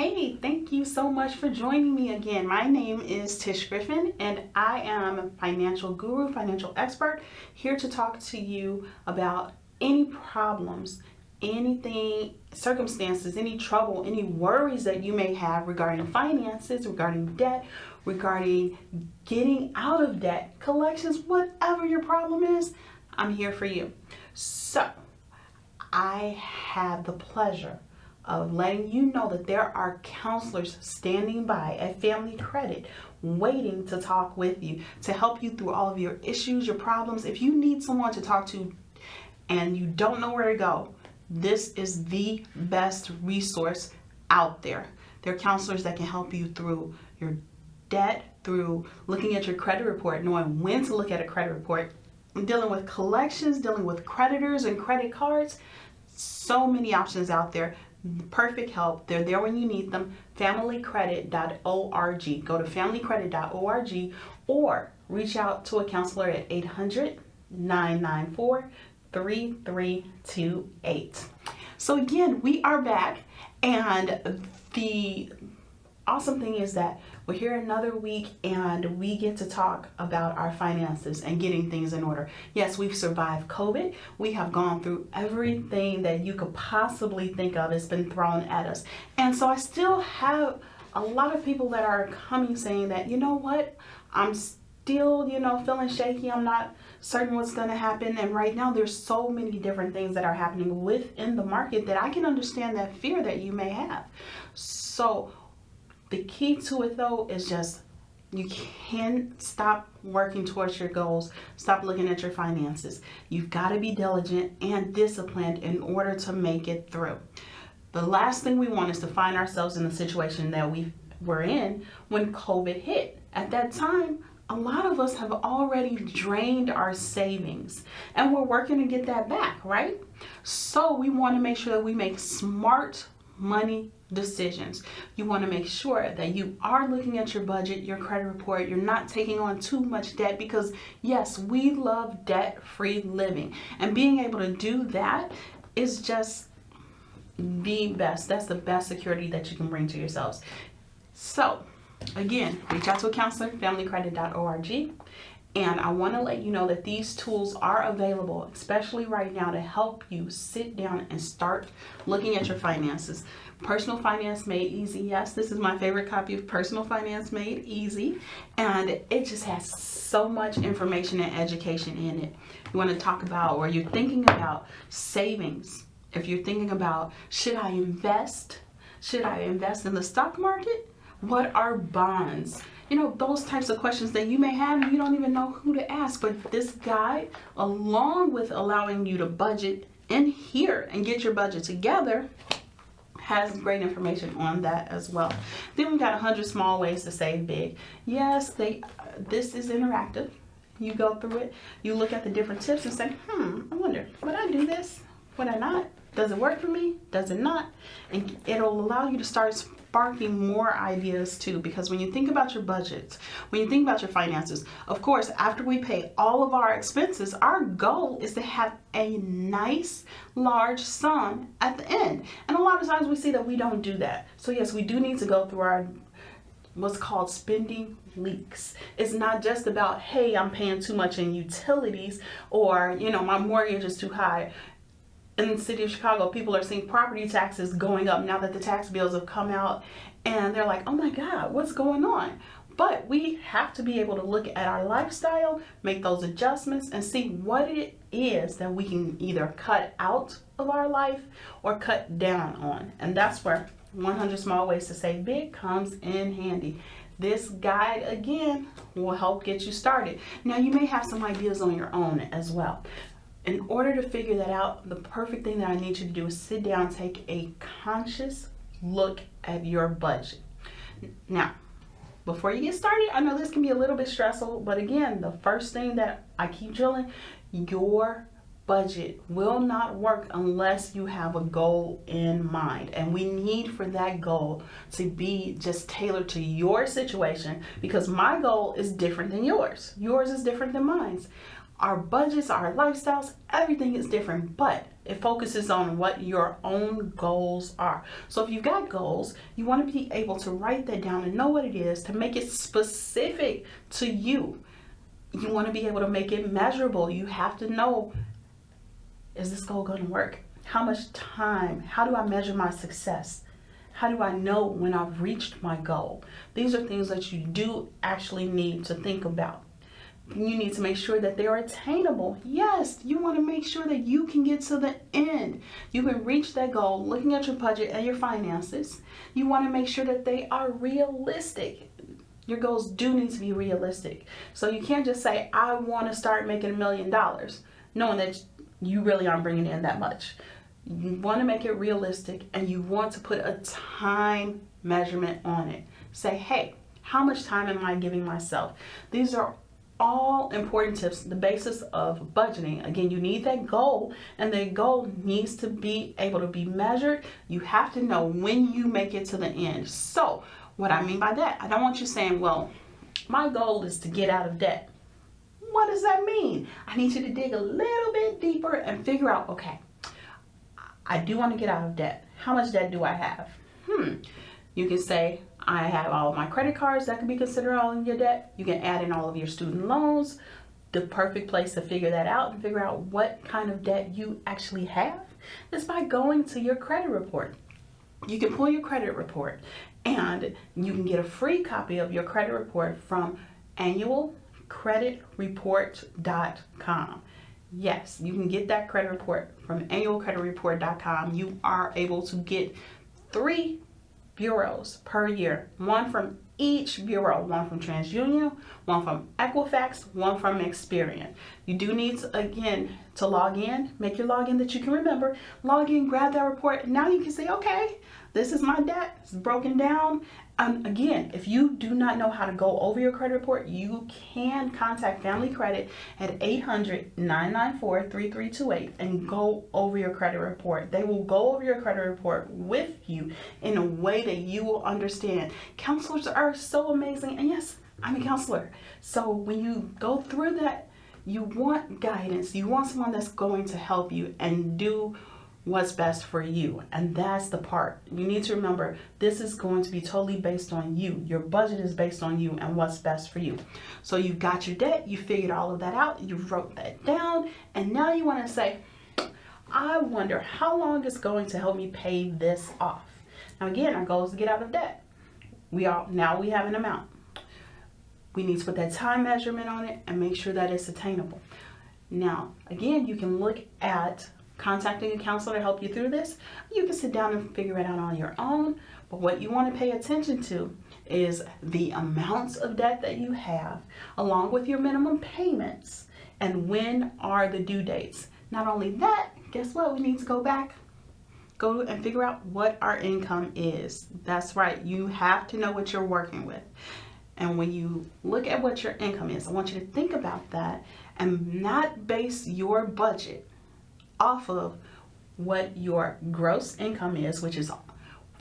Hey, thank you so much for joining me again. My name is Tish Griffin, and I am a financial guru, financial expert, here to talk to you about any problems, anything, circumstances, any trouble, any worries that you may have regarding finances, regarding debt, regarding getting out of debt, collections, whatever your problem is, I'm here for you. So, I have the pleasure of letting you know that there are counselors standing by at Family Credit waiting to talk with you, to help you through all of your issues, your problems. If you need someone to talk to and you don't know where to go, this is the best resource out there. There are counselors that can help you through your debt, through looking at your credit report, knowing when to look at a credit report, dealing with collections, dealing with creditors and credit cards. So many options out there. Perfect help. They're there when you need them. Familycredit.org. Go to familycredit.org or reach out to a counselor at 800-994-3328. So again, we are back, and the awesome thing is that we're here another week and we get to talk about our finances and getting things in order. Yes, we've survived COVID. We have gone through everything that you could possibly think of has been thrown at us. And so I still have a lot of people that are coming saying that, you know what, I'm still, feeling shaky. I'm not certain what's going to happen. And right now there's so many different things that are happening within the market that I can understand that fear that you may have. So the key to it though is just you can't stop working towards your goals. Stop looking at your finances. You've got to be diligent and disciplined in order to make it through. The last thing we want is to find ourselves in the situation that we were in when COVID hit. At that time, a lot of us have already drained our savings and we're working to get that back, right? So we want to make sure that we make smart money decisions. You want to make sure that you are looking at your budget, your credit report, you're not taking on too much debt, because yes, we love debt-free living, and being able to do that is just the best. That's the best security that you can bring to yourselves. So again, reach out to a counselor, familycredit.org. And I want to let you know that these tools are available, especially right now, to help you sit down and start looking at your finances. Personal Finance Made Easy. Yes, this is my favorite copy of Personal Finance Made Easy. And it just has so much information and education in it. You want to talk about, or you're thinking about savings. If you're thinking about, should I invest? Should I invest in the stock market? What are bonds? Those types of questions that you may have and you don't even know who to ask. But this guide, along with allowing you to budget in here and get your budget together, has great information on that as well. Then we got 100 small ways to save big. Yes, this is interactive. You go through it, you look at the different tips and say, I wonder, would I do this? Would I not? Does it work for me? Does it not? And it'll allow you to start sparking more ideas too, because when you think about your budgets, when you think about your finances, of course, after we pay all of our expenses, our goal is to have a nice large sum at the end. And a lot of times we see that we don't do that. So yes, we do need to go through our what's called spending leaks. It's not just about, hey, I'm paying too much in utilities, or my mortgage is too high. In the city of Chicago, people are seeing property taxes going up now that the tax bills have come out, and they're like, oh my God, what's going on? But we have to be able to look at our lifestyle, make those adjustments, and see what it is that we can either cut out of our life or cut down on. And that's where 100 Small Ways to Save Big comes in handy. This guide, again, will help get you started. Now, you may have some ideas on your own as well. In order to figure that out, the perfect thing that I need you to do is sit down and take a conscious look at your budget. Now, before you get started, I know this can be a little bit stressful, but again, the first thing that I keep drilling, your budget will not work unless you have a goal in mind. And we need for that goal to be just tailored to your situation, because my goal is different than yours. Yours is different than mine. Our budgets, our lifestyles, everything is different, but it focuses on what your own goals are. So if you've got goals, you want to be able to write that down and know what it is, to make it specific to you. You want to be able to make it measurable. You have to know, is this goal going to work? How much time? How do I measure my success? How do I know when I've reached my goal? These are things that you do actually need to think about. You need to make sure that they're attainable. Yes, you want to make sure that you can get to the end. You can reach that goal looking at your budget and your finances. You want to make sure that they are realistic. Your goals do need to be realistic. So you can't just say, I want to start making $1 million, knowing that you really aren't bringing in that much. You want to make it realistic, and you want to put a time measurement on it. Say, hey, how much time am I giving myself? These are all important tips, the basis of budgeting. Again, you need that goal, and the goal needs to be able to be measured. You have to know when you make it to the end. So what I mean by that, I don't want you saying, well, my goal is to get out of debt. What does that mean? I need you to dig a little bit deeper and figure out, okay, I do want to get out of debt. How much debt do I have? You can say, I have all of my credit cards. That can be considered all in your debt. You can add in all of your student loans. The perfect place to figure that out and figure out what kind of debt you actually have is by going to your credit report. You can pull your credit report, and you can get a free copy of your credit report from annualcreditreport.com. Yes, you can get that credit report from annualcreditreport.com. You are able to get 3 bureaus per year, one from each bureau, one from TransUnion, one from Equifax, one from Experian. You do need to, again, to log in, make your login that you can remember, log in, grab that report, and now you can say, okay, this is my debt, it's broken down. Again, if you do not know how to go over your credit report, you can contact Family Credit at 800-994-3328 and go over your credit report. They will go over your credit report with you in a way that you will understand. Counselors are so amazing, and yes, I'm a counselor. So when you go through that, you want guidance. You want someone that's going to help you and do what's best for you. And that's the part you need to remember. This is going to be totally based on you. Your budget is based on you and what's best for you. So you've got your debt, you figured all of that out, you wrote that down, and now you want to say, I wonder how long it's going to help me pay this off. Now again, our goal is to get out of debt. Now we have an amount. We need to put that time measurement on it and make sure that it's attainable. Now again, you can look at contacting a counselor to help you through this. You can sit down and figure it out on your own, but what you want to pay attention to is the amounts of debt that you have, along with your minimum payments, and when are the due dates. Not only that, guess what? We need to go and figure out what our income is. That's right, you have to know what you're working with. And when you look at what your income is, I want you to think about that and not base your budget off of what your gross income is, which is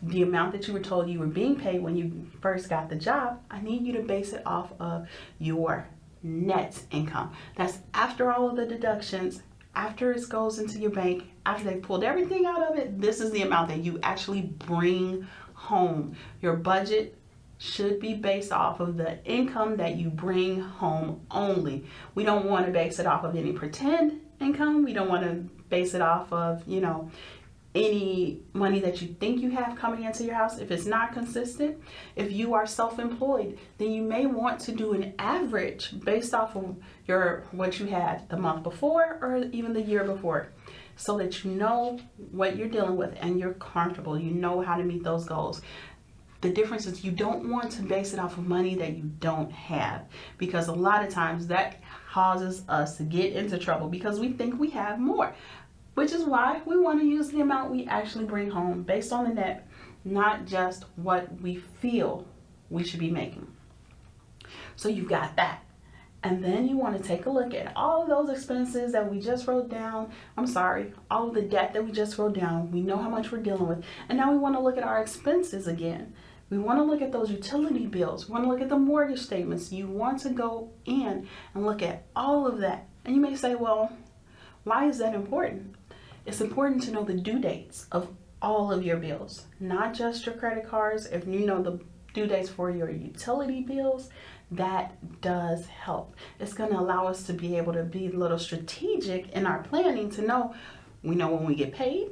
the amount that you were told you were being paid when you first got the job. I need you to base it off of your net income. That's after all of the deductions, after it goes into your bank, after they pulled everything out of it. This is the amount that you actually bring home. Your budget should be based off of the income that you bring home only. We don't want to base it off of any pretend income. We don't want to base it off of, any money that you think you have coming into your house. If it's not consistent, if you are self-employed, then you may want to do an average based off of what you had the month before or even the year before, so that you know what you're dealing with and you're comfortable. You know how to meet those goals. The difference is you don't want to base it off of money that you don't have, because a lot of times that causes us to get into trouble because we think we have more, which is why we want to use the amount we actually bring home based on the net, not just what we feel we should be making. So you've got that. And then you want to take a look at all of those expenses that we just wrote down. All of the debt that we just wrote down. We know how much we're dealing with. And now we want to look at our expenses again. We want to look at those utility bills. We want to look at the mortgage statements. You want to go in and look at all of that And you may say, well, why is that important? It's important to know the due dates of all of your bills, not just your credit cards. If you know the due dates for your utility bills, that does help. It's going to allow us to be able to be a little strategic in our planning, to know we know when we get paid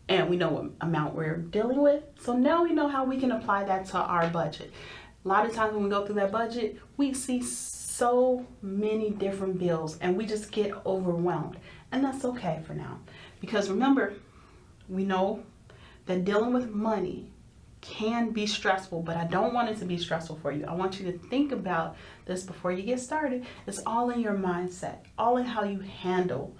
and we know what amount we're dealing with. So now we know how we can apply that to our budget. A lot of times when we go through that budget, we see so many different bills and we just get overwhelmed. And that's okay for now. Because remember, we know that dealing with money can be stressful, but I don't want it to be stressful for you. I want you to think about this before you get started. It's all in your mindset, all in how you handle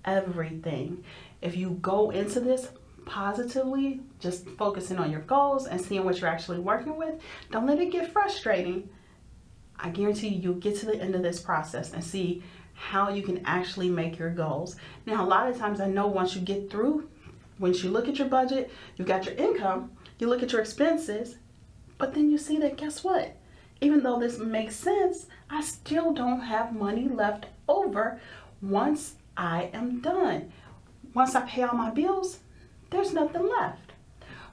everything. If you go into this positively, just focusing on your goals and seeing what you're actually working with, don't let it get frustrating. I guarantee you'll get to the end of this process and see how you can actually make your goals. Now, a lot of times I know once you get through, once you look at your budget, you've got your income, you look at your expenses, but then you see that, guess what? Even though this makes sense, I still don't have money left over once I am done. Once I pay all my bills, there's nothing left.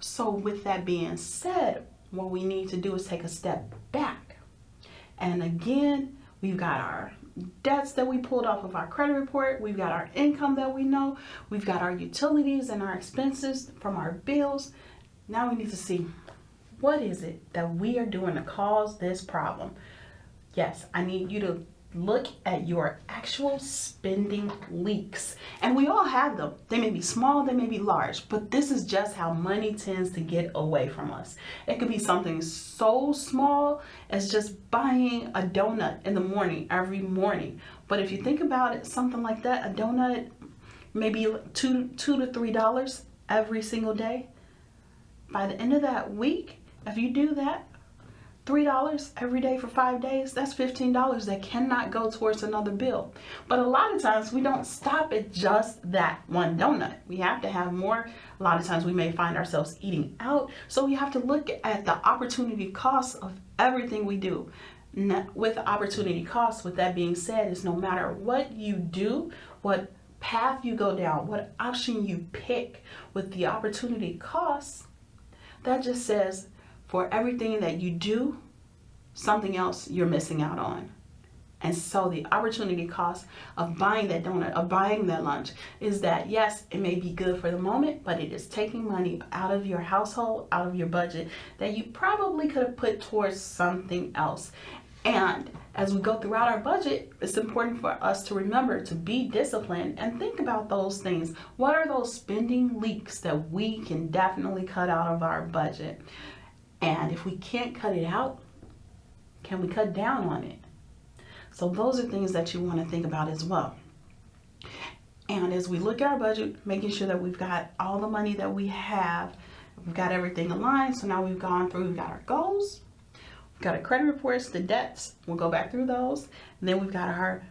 So with that being said, what we need to do is take a step back. And again, we've got our debts that we pulled off of our credit report. We've got our income that we know. We've got our utilities and our expenses from our bills. Now we need to see, what is it that we are doing to cause this problem? Yes, I need you to look at your actual spending leaks. And we all have them. They may be small, they may be large, but this is just how money tends to get away from us. It could be something so small as just buying a donut in the morning, every morning. But if you think about it, something like that, a donut, maybe $2 to $3 every single day. By the end of that week, if you do that, $3 every day for 5 days, that's $15 that cannot go towards another bill. But a lot of times we don't stop at just that one donut. We have to have more. A lot of times we may find ourselves eating out. So we have to look at the opportunity costs of everything we do. With the opportunity costs, with that being said, is no matter what you do, what path you go down, what option you pick, with the opportunity costs, that just says for everything that you do, something else you're missing out on. And so the opportunity cost of buying that donut, of buying that lunch, is that yes, it may be good for the moment, but it is taking money out of your household, out of your budget, that you probably could have put towards something else. And as we go throughout our budget, it's important for us to remember to be disciplined and think about those things. What are those spending leaks that we can definitely cut out of our budget? And if we can't cut it out, can we cut down on it? So those are things that you want to think about as well. And as we look at our budget, making sure that we've got all the money that we have, we've got everything aligned. So now we've gone through, we've got our goals, we've got our credit reports, the debts, we'll go back through those. And then we've got our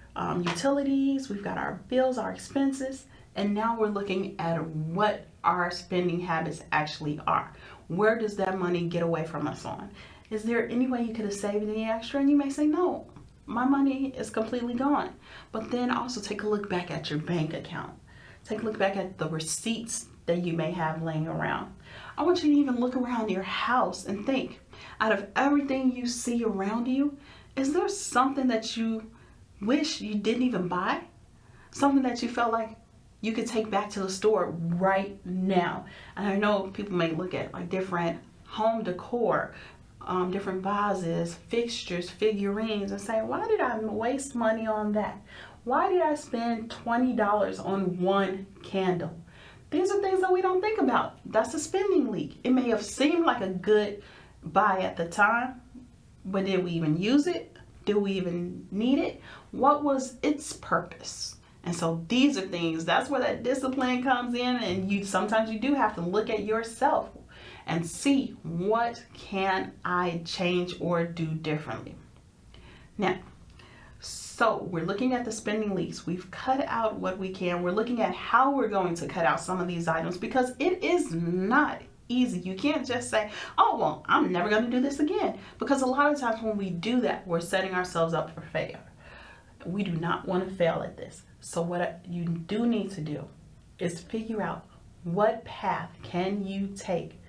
utilities, we've got our bills, our expenses. And now we're looking at what our spending habits actually are. Where does that money get away from us on? Is there any way you could have saved any extra? And you may say, no, my money is completely gone. But then also take a look back at your bank account. Take a look back at the receipts that you may have laying around. I want you to even look around your house and think, out of everything you see around you, is there something that you wish you didn't even buy? Something that you felt like you could take back to the store right now. And I know people may look at like different home decor, different vases, fixtures, figurines, and say, why did I waste money on that? Why did I spend $20 on one candle? These are things that we don't think about. That's a spending leak. It may have seemed like a good buy at the time, but did we even use it? Do we even need it? What was its purpose? And so these are things, that's where that discipline comes in, and sometimes you do have to look at yourself and see, what can I change or do differently? Now, so we're looking at the spending leaks. We've cut out what we can. We're looking at how we're going to cut out some of these items, because it is not easy. You can't just say, oh, well, I'm never going to do this again. Because a lot of times when we do that, we're setting ourselves up for failure. We do not want to fail at this. So what you do need to do is figure out what path can you take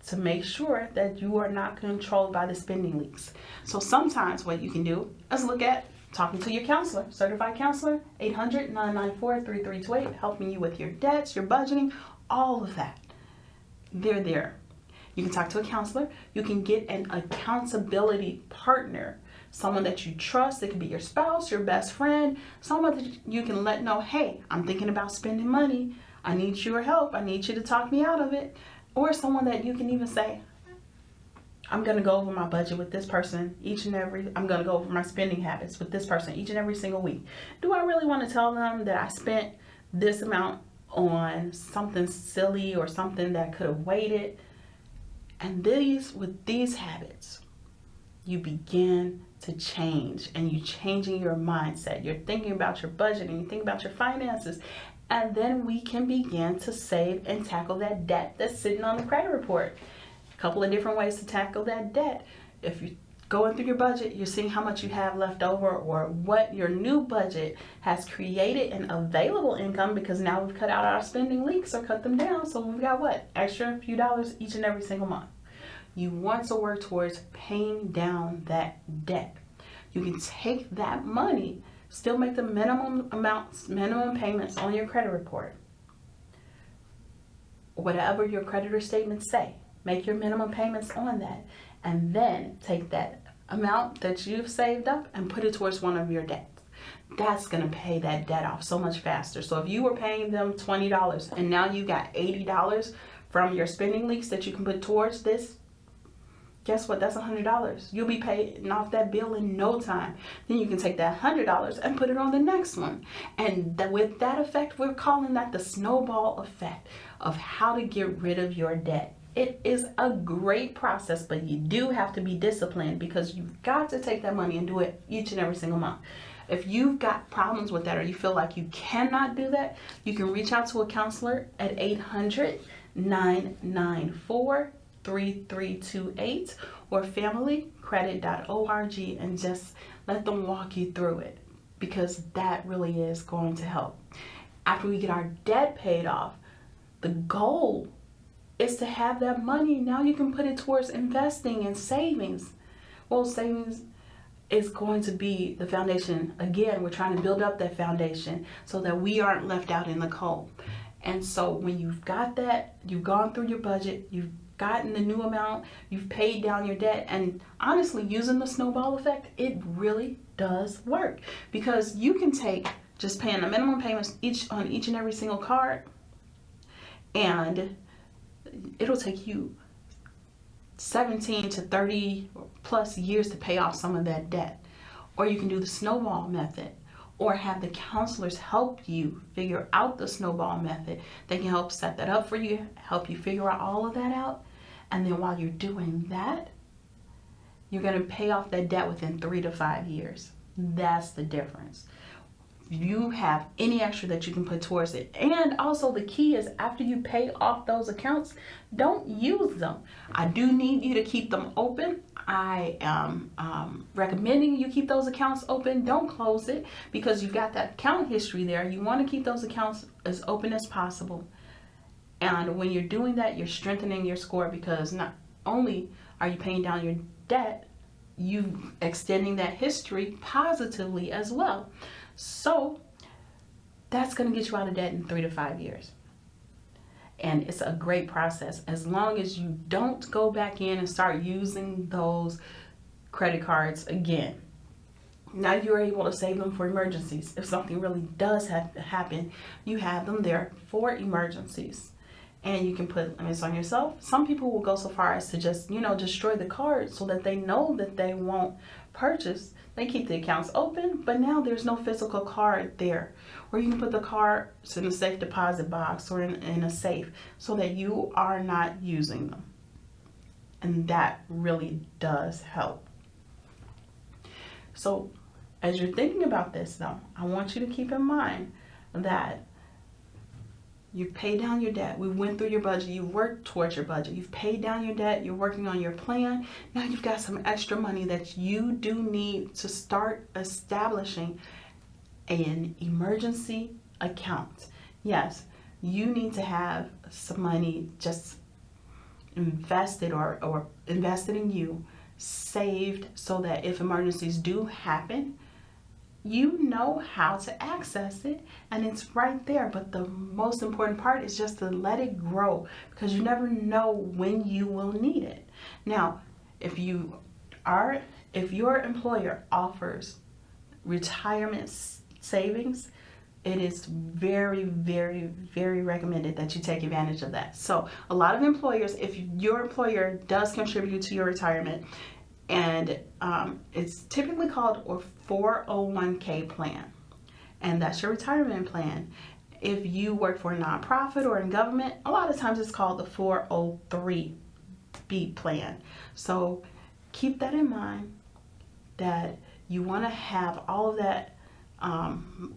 to make sure that you are not controlled by the spending leaks. So sometimes what you can do is look at talking to your counselor, certified counselor, 800-994-3328, helping you with your debts, your budgeting, all of that. They're there. You can talk to a counselor. You can get an accountability partner, someone that you trust. It could be your spouse, your best friend, someone that you can let know, hey, I'm thinking about spending money. I need your help. I need you to talk me out of it. Or someone that you can even say, I'm going to go over my budget with this person I'm going to go over my spending habits with this person each and every single week. Do I really want to tell them that I spent this amount on something silly or something that could have waited? And with these habits, you begin to change, and you're changing your mindset. You're thinking about your budget, and you think about your finances. And then we can begin to save and tackle that debt that's sitting on the credit report. A couple of different ways to tackle that debt. If you're going through your budget, you're seeing how much you have left over, or what your new budget has created an available income, because now we've cut out our spending leaks or cut them down. So we've got what? Extra few dollars each and every single month. You want to work towards paying down that debt. You can take that money, still make the minimum payments on your credit report. Whatever your creditor statements say, make your minimum payments on that, and then take that amount that you've saved up and put it towards one of your debts. That's going to pay that debt off so much faster. So if you were paying them $20 and now you got $80 from your spending leaks that you can put towards this, guess what? That's $100. You'll be paying off that bill in no time. Then you can take that $100 and put it on the next one. And with that effect, we're calling that the snowball effect of how to get rid of your debt. It is a great process, but you do have to be disciplined, because you've got to take that money and do it each and every single month. If you've got problems with that, or you feel like you cannot do that, you can reach out to a counselor at 800-994-3328 or familycredit.org, and just let them walk you through it, because that really is going to help. After we get our debt paid off, the goal is to have that money. Now you can put it towards investing and savings. Well, savings is going to be the foundation. Again, we're trying to build up that foundation so that we aren't left out in the cold. And so when you've got that, you've gone through your budget, you've gotten the new amount, you've paid down your debt, and honestly, using the snowball effect, it really does work, because you can take just paying the minimum payments on each and every single card, and it'll take you 17 to 30 plus years to pay off some of that debt. Or you can do the snowball method, or have the counselors help you figure out the snowball method. They can help set that up for you, help you figure out all of that out. And then while you're doing that, you're going to pay off that debt within 3 to 5 years. That's the difference. You have any extra that you can put towards it. And also the key is, after you pay off those accounts, don't use them. I do need you to keep them open. I am recommending you keep those accounts open. Don't close it, because you've got that account history there. You want to keep those accounts as open as possible. And when you're doing that, you're strengthening your score, because not only are you paying down your debt, you extending that history positively as well. So that's going to get you out of debt in 3 to 5 years. And it's a great process, as long as you don't go back in and start using those credit cards again. Now you're able to save them for emergencies. If something really does happen, you have them there for emergencies. And you can put limits on yourself. Some people will go so far as to just, destroy the card so that they know that they won't purchase. They keep the accounts open, but now there's no physical card there. Or you can put the cards in a safe deposit box or in a safe, so that you are not using them. And that really does help. So as you're thinking about this, though, I want you to keep in mind that You've paid down your debt. We went through your budget. You worked towards your budget. You've paid down your debt. You're working on your plan. Now you've got some extra money that you do need to start establishing an emergency account. Yes, you need to have some money just invested or invested in you, saved, so that if emergencies do happen, you know how to access it and it's right there. But the most important part is just to let it grow, because you never know when you will need it. Now, if your employer offers retirement savings, it is very, very, very recommended that you take advantage of that. So a lot of employers, if your employer does contribute to your retirement, and it's typically called a 401k plan, and that's your retirement plan. If you work for a nonprofit or in government, a lot of times it's called the 403b plan. So keep that in mind, that you want to have all of that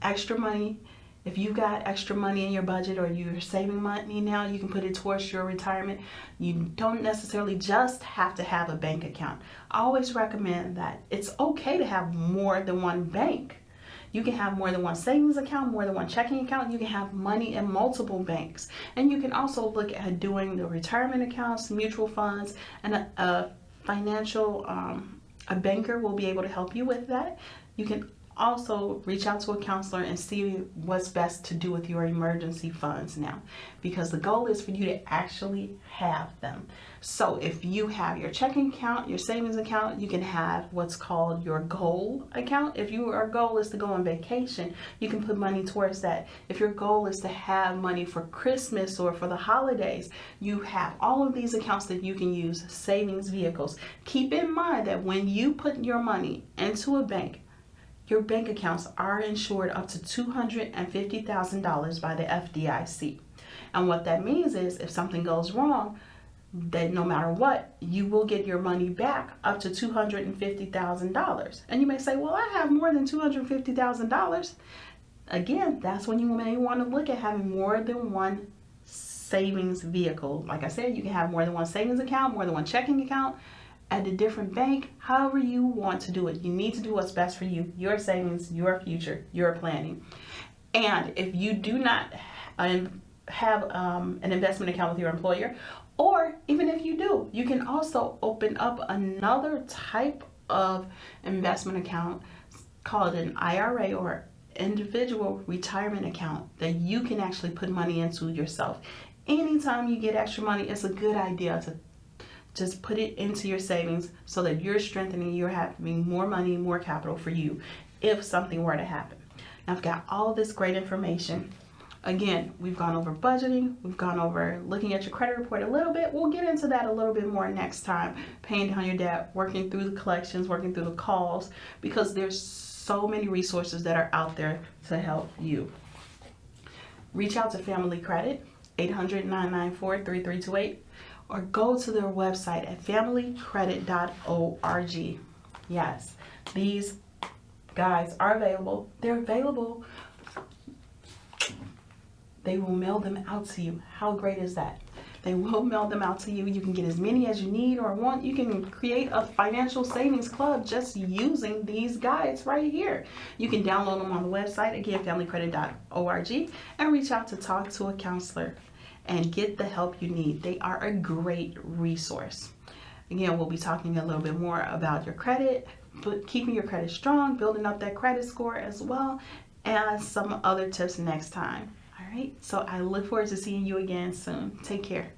extra money. If you've got extra money in your budget or you're saving money now, you can put it towards your retirement. You don't necessarily just have to have a bank account. I always recommend that it's okay to have more than one bank. You can have more than one savings account, more than one checking account. You can have money in multiple banks. And you can also look at doing the retirement accounts, mutual funds, and a banker will be able to help you with that. You can also reach out to a counselor and see what's best to do with your emergency funds now, because the goal is for you to actually have them. So if you have your checking account, your savings account, you can have what's called your goal account. If your goal is to go on vacation, you can put money towards that. If your goal is to have money for Christmas or for the holidays, you have all of these accounts that you can use, savings vehicles. Keep in mind that when you put your money into a bank, your bank accounts are insured up to $250,000 by the FDIC. And what that means is if something goes wrong, that no matter what, you will get your money back up to $250,000. And you may say, well, I have more than $250,000. Again, that's when you may want to look at having more than one savings vehicle. Like I said, you can have more than one savings account, more than one checking account at a different bank, however you want to do it. You need to do what's best for you, your savings, your future, your planning. And if you do not have an investment account with your employer, or even if you do, you can also open up another type of investment account called an IRA, or individual retirement account, that you can actually put money into yourself. Anytime you get extra money, it's a good idea to just put it into your savings so that you're strengthening, you're having more money, more capital for you if something were to happen. Now, I've got all this great information. Again, we've gone over budgeting, we've gone over looking at your credit report a little bit. We'll get into that a little bit more next time. Paying down your debt, working through the collections, working through the calls, because there's so many resources that are out there to help you. Reach out to Family Credit, 800-994-3328. or go to their website at familycredit.org. Yes, these guides are available. They're available. They will mail them out to you. How great is that? They will mail them out to you. You can get as many as you need or want. You can create a financial savings club just using these guides right here. You can download them on the website, again, familycredit.org, and reach out to talk to a counselor and get the help you need. They are a great resource. Again, we'll be talking a little bit more about your credit, but keeping your credit strong, building up that credit score as well, and some other tips next time. All right, so I look forward to seeing you again soon. Take care.